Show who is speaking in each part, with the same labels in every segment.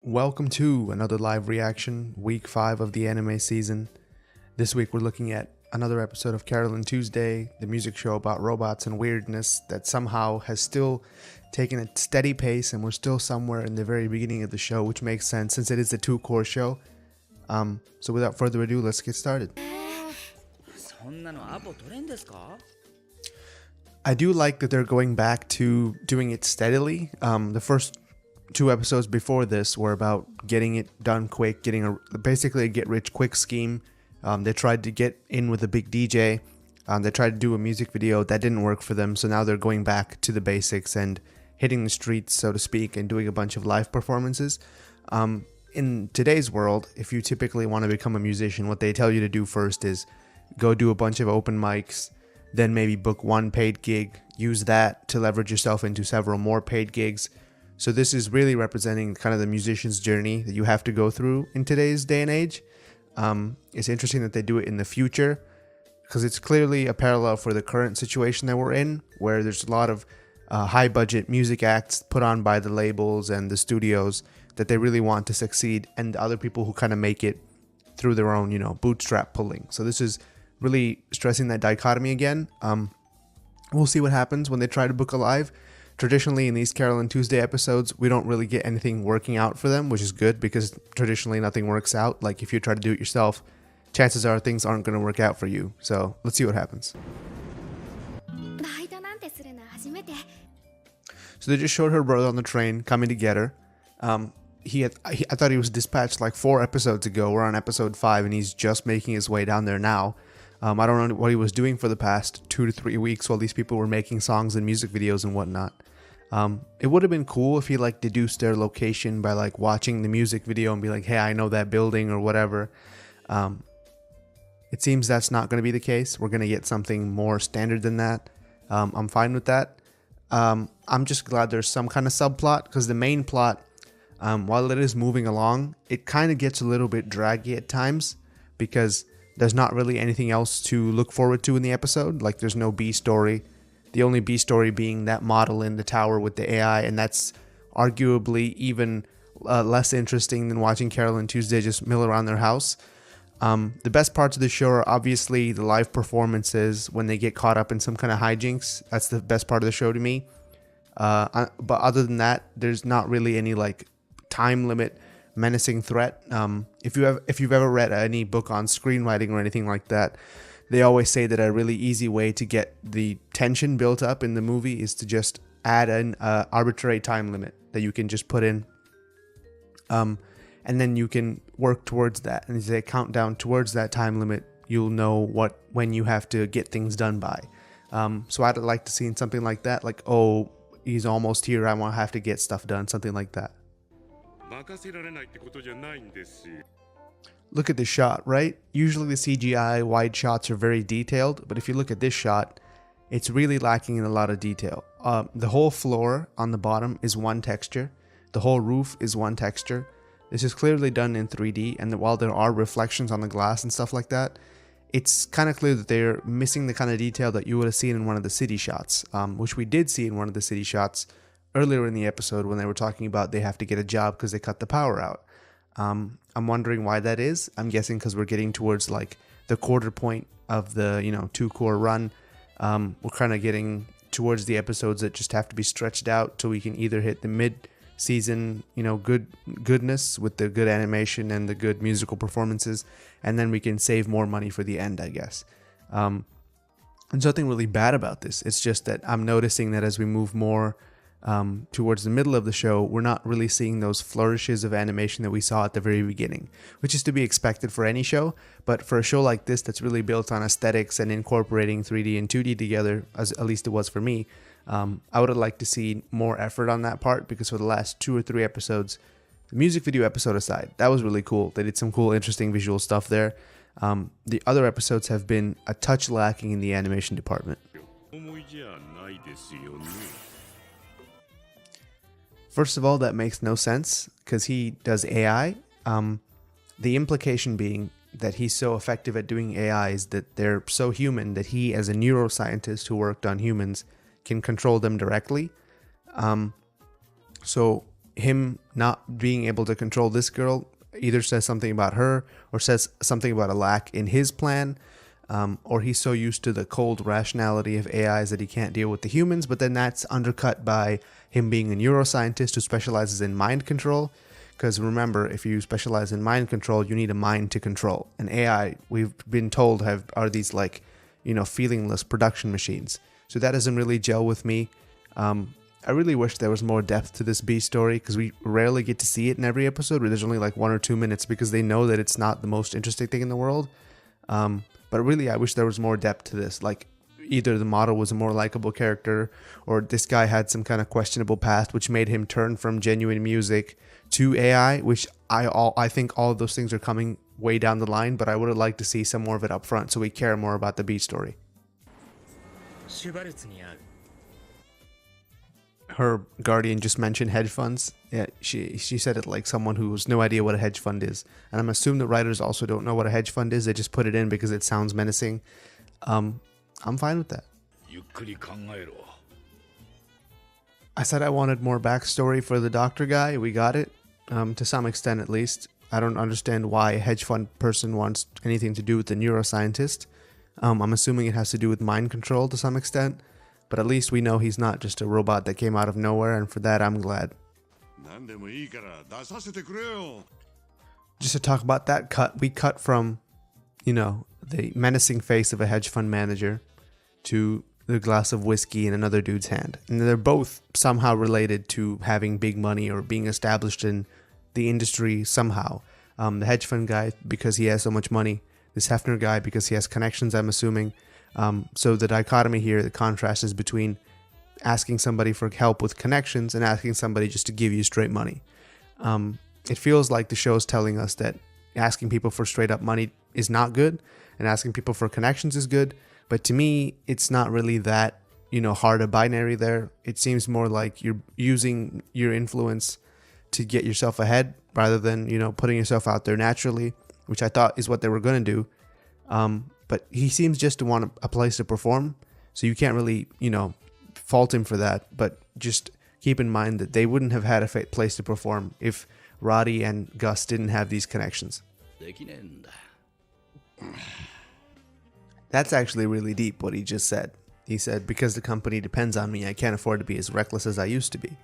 Speaker 1: Welcome to another live reaction, week 5 of the anime season. This week we're looking at another episode of Carole and Tuesday, the music show about robots and weirdness that somehow has still taken a steady pace, and we're still somewhere in the very beginning of the show, which makes sense since it is the two-core show. So without further ado, let's get started. I do like that they're going back to doing it steadily. The first 2 episodes before this were about getting it done quick, basically a get-rich-quick scheme. They tried to get in with a big DJ. They tried to do a music video. That didn't work for them, so now they're going back to the basics and hitting the streets, so to speak, and doing a bunch of live performances. In today's world, if you typically want to become a musician, what they tell you to do first is go do a bunch of open mics, then maybe book one paid gig, use that to leverage yourself into several more paid gigs. So this is really representing kind of the musician's journey that you have to go through in today's day and age. It's interesting that they do it in the future because it's clearly a parallel for the current situation that we're in, where there's a lot of high budget music acts put on by the labels and the studios that they really want to succeed, and other people who kind of make it through their own, bootstrap pulling. So this is really stressing that dichotomy again. We'll see what happens when they try to book a live. Traditionally, in these Carole and Tuesday episodes, we don't really get anything working out for them, which is good because traditionally nothing works out. Like if you try to do it yourself, chances are things aren't going to work out for you. So let's see what happens. So they just showed her brother on the train coming to get her. I thought he was dispatched like 4 episodes ago. We're on episode 5 and he's just making his way down there now. I don't know what he was doing for the past 2 to 3 weeks while these people were making songs and music videos and whatnot. It would have been cool if he deduced their location by watching the music video and be like, hey, I know that building or whatever. It seems that's not going to be the case. We're going to get something more standard than that. I'm fine with that. I'm just glad there's some kind of subplot, because the main plot, while it is moving along, it kind of gets a little bit draggy at times because there's not really anything else to look forward to in the episode. There's no B story. The only B story being that model in the tower with the AI, and that's arguably even less interesting than watching Carole and Tuesday just mill around their house. The best parts of the show are obviously the live performances when they get caught up in some kind of hijinks. That's the best part of the show to me. But other than that, there's not really any time limit menacing threat. If you've ever read any book on screenwriting or anything like that, they always say that a really easy way to get the tension built up in the movie is to just add an arbitrary time limit that you can just put in, and then you can work towards that. And as they count down towards that time limit, you'll know when you have to get things done by. So I'd like to see something like that, oh, he's almost here, I won't have to get stuff done, something like that. Look at this shot, right? Usually the CGI wide shots are very detailed, but if you look at this shot, it's really lacking in a lot of detail. The whole floor on the bottom is one texture. The whole roof is one texture. This is clearly done in 3D, and while there are reflections on the glass and stuff like that, it's kind of clear that they're missing the kind of detail that you would have seen in one of the city shots, which we did see in one of the city shots earlier in the episode when they were talking about they have to get a job because they cut the power out. I'm wondering why that is. I'm guessing because we're getting towards the quarter point of the 2-core run. We're kind of getting towards the episodes that just have to be stretched out so we can either hit the mid-season goodness with the good animation and the good musical performances, and then we can save more money for the end, I guess. There's nothing really bad about this. It's just that I'm noticing that as we move more towards the middle of the show, we're not really seeing those flourishes of animation that we saw at the very beginning, which is to be expected for any show. But for a show like this that's really built on aesthetics and incorporating 3D and 2D together, as at least it was for me, I would have liked to see more effort on that part, because for the last 2 or 3 episodes, the music video episode aside, that was really cool. They did some cool, interesting visual stuff there. The other episodes have been a touch lacking in the animation department. First of all, that makes no sense because he does AI. The implication being that he's so effective at doing AIs that they're so human that he, as a neuroscientist who worked on humans, can control them directly. So him not being able to control this girl either says something about her or says something about a lack in his plan, or he's so used to the cold rationality of AIs that he can't deal with the humans, but then that's undercut by him being a neuroscientist who specializes in mind control. Because remember, if you specialize in mind control, you need a mind to control. And AI, we've been told, are these like, feelingless production machines. So that doesn't really gel with me. I really wish there was more depth to this B story, because we rarely get to see it in every episode, where there's only like 1 or 2 minutes, because they know that it's not the most interesting thing in the world. But really, I wish there was more depth to this. Like, either the model was a more likable character, or this guy had some kind of questionable past, which made him turn from genuine music to AI, which I think all of those things are coming way down the line, but I would have liked to see some more of it up front so we care more about the B story. Her guardian just mentioned hedge funds. Yeah, she said it like someone who has no idea what a hedge fund is. And I'm assuming the writers also don't know what a hedge fund is. They just put it in because it sounds menacing. I'm fine with that. I said I wanted more backstory for the doctor guy. We got it, to some extent at least. I don't understand why a hedge fund person wants anything to do with the neuroscientist. I'm assuming it has to do with mind control to some extent. But at least we know he's not just a robot that came out of nowhere, and for that I'm glad. Just to talk about that cut, we cut from, the menacing face of a hedge fund manager to the glass of whiskey in another dude's hand. And they're both somehow related to having big money or being established in the industry somehow. The hedge fund guy, because he has so much money. This Hefner guy, because he has connections, I'm assuming. So the dichotomy here, the contrast is between asking somebody for help with connections and asking somebody just to give you straight money. It feels like the show is telling us that asking people for straight up money is not good and asking people for connections is good. But to me, it's not really that, hard a binary there. It seems more like you're using your influence to get yourself ahead rather than, putting yourself out there naturally, which I thought is what they were going to do. But he seems just to want a place to perform, so you can't really, fault him for that. But just keep in mind that they wouldn't have had a place to perform if Roddy and Gus didn't have these connections. That's actually really deep, what he just said. He said, because the company depends on me, I can't afford to be as reckless as I used to be.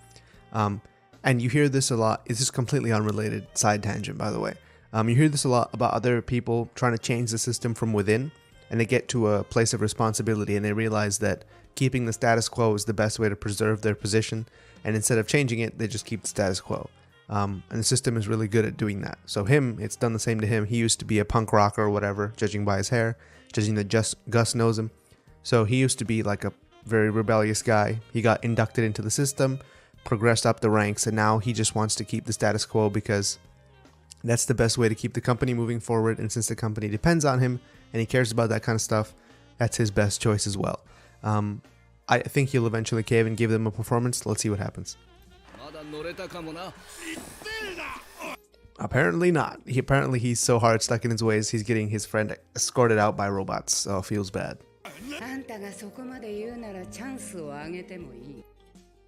Speaker 1: And you hear this a lot. It's just completely unrelated, side tangent, by the way. You hear this a lot about other people trying to change the system from within, and they get to a place of responsibility and they realize that keeping the status quo is the best way to preserve their position, and instead of changing it, they just keep the status quo. And the system is really good at doing that. So it's done the same to him. He used to be a punk rocker or whatever, judging by his hair, judging that Gus knows him. So he used to be like a very rebellious guy. He got inducted into the system, progressed up the ranks, and now he just wants to keep the status quo because that's the best way to keep the company moving forward. And since the company depends on him and he cares about that kind of stuff, that's his best choice as well. I think he'll eventually cave and give them a performance. Let's see what happens. Apparently not. He's so hard stuck in his ways, he's getting his friend escorted out by robots. So feels bad.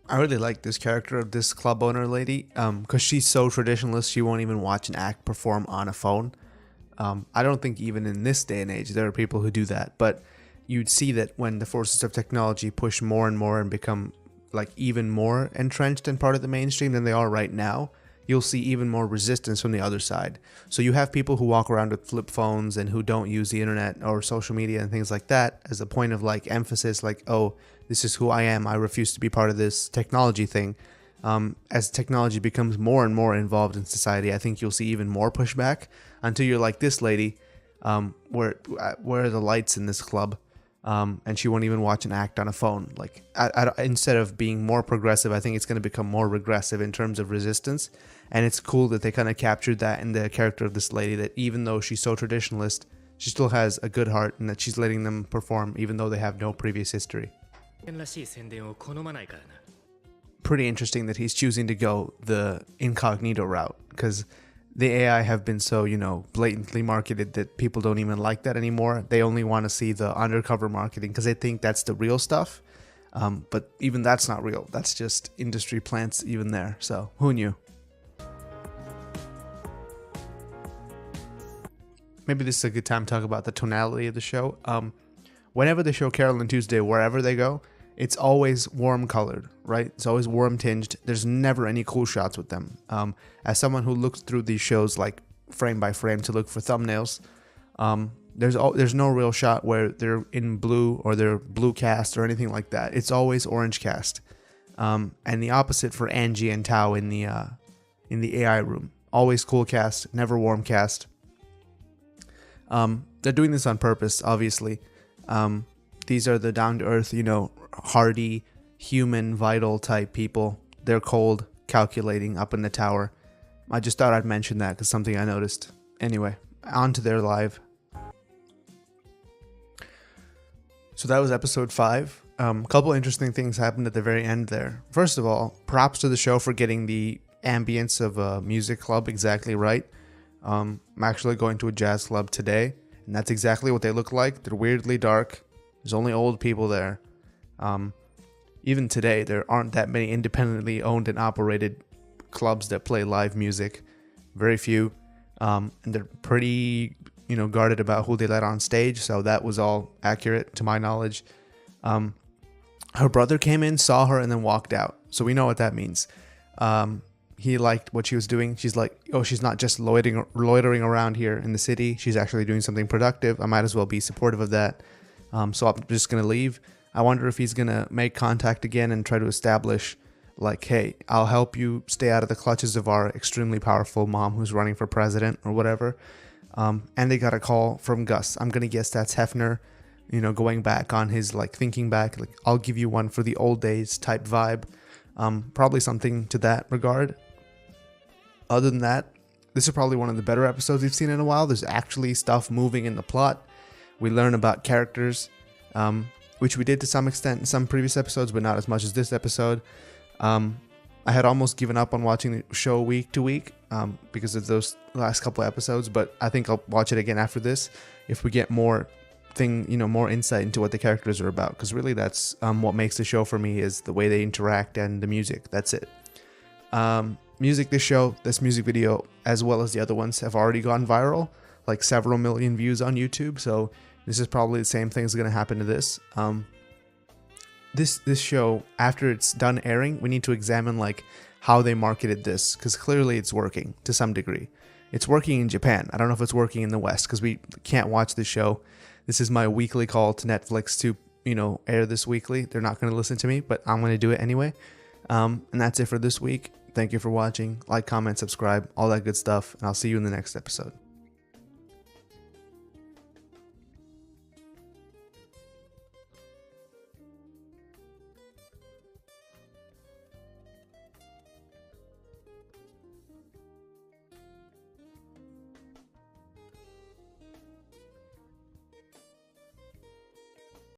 Speaker 1: I really like this character of this club owner lady, because she's so traditionalist, she won't even watch an act perform on a phone. I don't think even in this day and age there are people who do that, but you'd see that when the forces of technology push more and more and become like even more entrenched and part of the mainstream than they are right now, you'll see even more resistance from the other side. So you have people who walk around with flip phones and who don't use the internet or social media and things like that as a point of like emphasis, like, oh, this is who I am, I refuse to be part of this technology thing. As technology becomes more and more involved in society, I think you'll see even more pushback until you're like this lady, where are the lights in this club? And she won't even watch an act on a phone. Like, instead of being more progressive, I think it's going to become more regressive in terms of resistance. And it's cool that they kind of captured that in the character of this lady, that even though she's so traditionalist, she still has a good heart and that she's letting them perform even though they have no previous history. Pretty interesting that he's choosing to go the incognito route, because the AI have been so, blatantly marketed that people don't even like that anymore. They only want to see the undercover marketing because they think that's the real stuff. But even that's not real. That's just industry plants even there. So who knew? Maybe this is a good time to talk about the tonality of the show. Whenever they show Carole and Tuesday, wherever they go, it's always warm colored, right? It's always warm tinged. There's never any cool shots with them. As someone who looks through these shows like frame by frame to look for thumbnails, there's no real shot where they're in blue or they're blue cast or anything like that. It's always orange cast. And the opposite for Angie and Tao in the AI room. Always cool cast, never warm cast. They're doing this on purpose, obviously. These are the down-to-earth, hardy, human, vital type people. They're cold, calculating up in the tower. I just thought I'd mention that because something I noticed. Anyway, on to their live. So that was episode 5. A couple interesting things happened at the very end there. First of all, props to the show for getting the ambience of a music club exactly right. I'm actually going to a jazz club today, and that's exactly what they look like. They're weirdly dark. There's only old people there. Even today, there aren't that many independently owned and operated clubs that play live music. Very few. And they're pretty, guarded about who they let on stage. So that was all accurate to my knowledge. Her brother came in, saw her, and then walked out. So we know what that means. He liked what she was doing. She's like, oh, she's not just loitering around here in the city. She's actually doing something productive. I might as well be supportive of that. So I'm just going to leave. I wonder if he's going to make contact again and try to establish, like, hey, I'll help you stay out of the clutches of our extremely powerful mom who's running for president or whatever. And they got a call from Gus. I'm going to guess that's Hefner, going back on his, thinking back, I'll give you one for the old days type vibe. Probably something to that regard. Other than that, this is probably one of the better episodes we've seen in a while. There's actually stuff moving in the plot. We learn about characters, which we did to some extent in some previous episodes, but not as much as this episode. I had almost given up on watching the show week to week because of those last couple of episodes, but I think I'll watch it again after this if we get more insight into what the characters are about, because really that's what makes the show for me is the way they interact and the music. That's it. Music, this music video, as well as the other ones, have already gone viral, like several million views on YouTube, so this is probably the same thing is going to happen to this. This show, after it's done airing, we need to examine how they marketed this, because clearly it's working to some degree. It's working in Japan. I don't know if it's working in the West, because we can't watch this show. This is my weekly call to Netflix to, air this weekly. They're not going to listen to me, but I'm going to do it anyway. And that's it for this week. Thank you for watching. Like, comment, subscribe, all that good stuff. And I'll see you in the next episode.